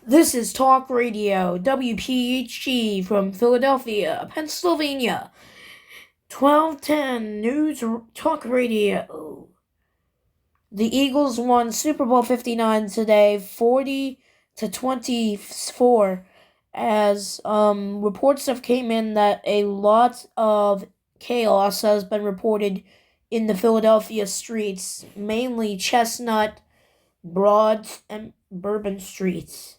This is Talk Radio, WPHG from Philadelphia, Pennsylvania. 1210 News Talk Radio. The Eagles won Super Bowl 59 today, 40-24, as reports have came in that a lot of chaos has been reported in the Philadelphia streets, mainly Chestnut, Broad, and Bourbon streets.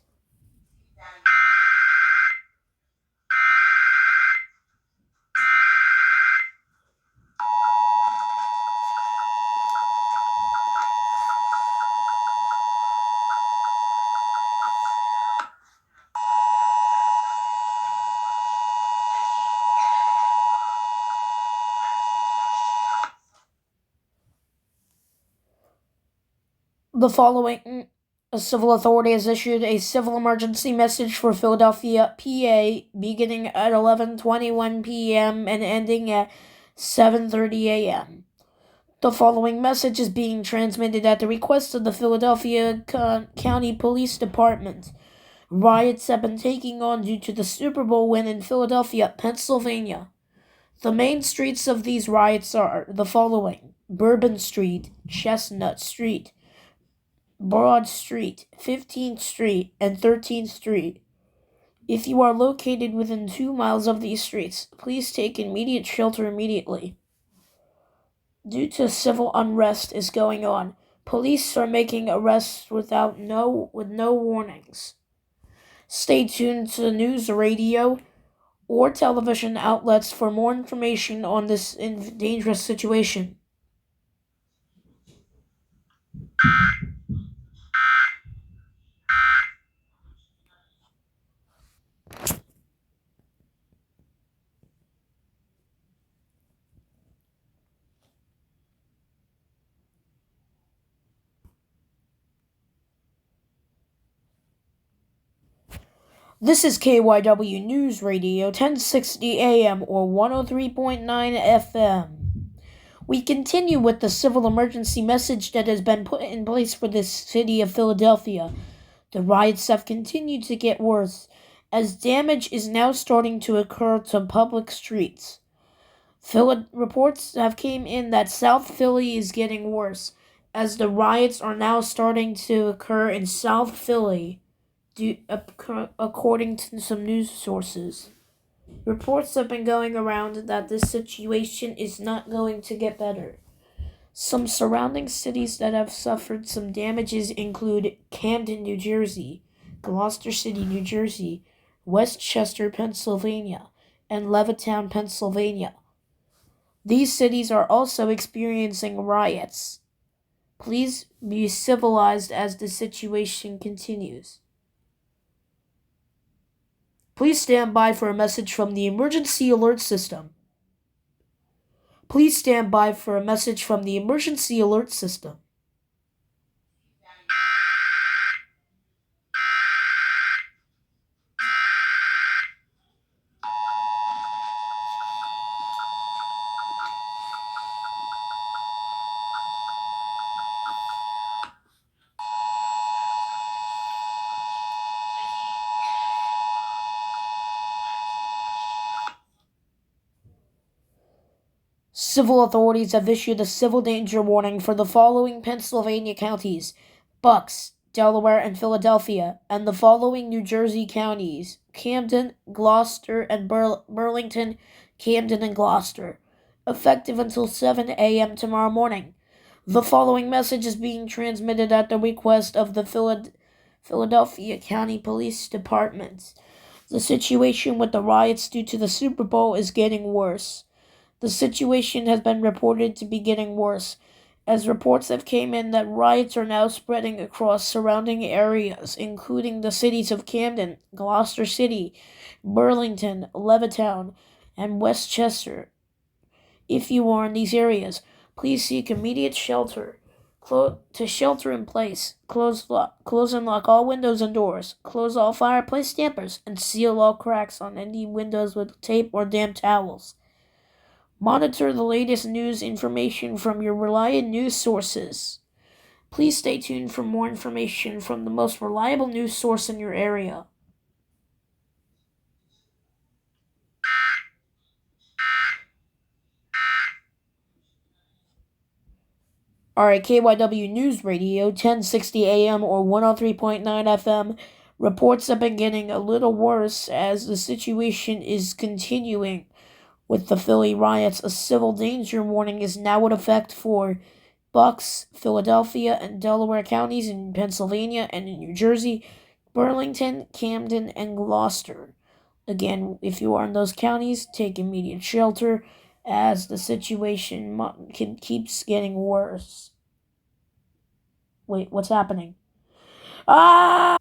The following civil authority has issued a civil emergency message for Philadelphia, PA, beginning at 11:21 p.m. and ending at 7:30 a.m. The following message is being transmitted at the request of the Philadelphia County Police Department. Riots have been taking on due to the Super Bowl win in Philadelphia, Pennsylvania. The main streets of these riots are the following: Bourbon Street, Chestnut Street, Broad Street, 15th Street, and 13th Street. If you are located within 2 miles of these streets, please take immediate shelter immediately. Due to civil unrest is going on, police are making arrests with no warnings. Stay tuned to news radio or television outlets for more information on this dangerous situation. This is KYW News Radio, 1060 AM or 103.9 FM. We continue with the civil emergency message that has been put in place for the city of Philadelphia. The riots have continued to get worse, as damage is now starting to occur to public streets. Reports have came in that South Philly is getting worse, as the riots are now starting to occur in South Philly, according to some news sources. Reports have been going around that this situation is not going to get better. Some surrounding cities that have suffered some damages include Camden, New Jersey, Gloucester City, New Jersey, Westchester, Pennsylvania, and Levittown, Pennsylvania. These cities are also experiencing riots. Please be civilized as the situation continues. Please stand by for a message from the emergency alert system. Please stand by for a message from the emergency alert system. Civil authorities have issued a civil danger warning for the following Pennsylvania counties: Bucks, Delaware, and Philadelphia, and the following New Jersey counties: Camden, Gloucester, and Burlington, Camden, and Gloucester, effective until 7 a.m. tomorrow morning. The following message is being transmitted at the request of the Philadelphia County Police Department. The situation with the riots due to the Super Bowl is getting worse. The situation has been reported to be getting worse, as reports have came in that riots are now spreading across surrounding areas, including the cities of Camden, Gloucester City, Burlington, Levittown, and Westchester. If you are in these areas, please seek immediate shelter. To shelter in place, close and lock all windows and doors, close all fireplace dampers, and seal all cracks on any windows with tape or damp towels. Monitor the latest news information from your reliable news sources. Please stay tuned for more information from the most reliable news source in your area. Alright, KYW News Radio, 1060 AM or 103.9 FM, reports have been getting a little worse as the situation is continuing with the Philly riots. A civil danger warning is now in effect for Bucks, Philadelphia, and Delaware counties in Pennsylvania and in New Jersey, Burlington, Camden, and Gloucester. Again, if you are in those counties, take immediate shelter as the situation keeps getting worse. Wait, what's happening? Ah!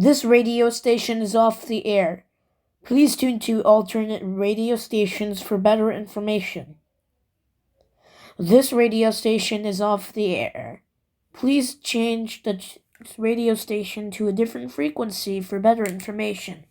This radio station is off the air. Please tune to alternate radio stations for better information. This radio station is off the air. Please change the radio station to a different frequency for better information.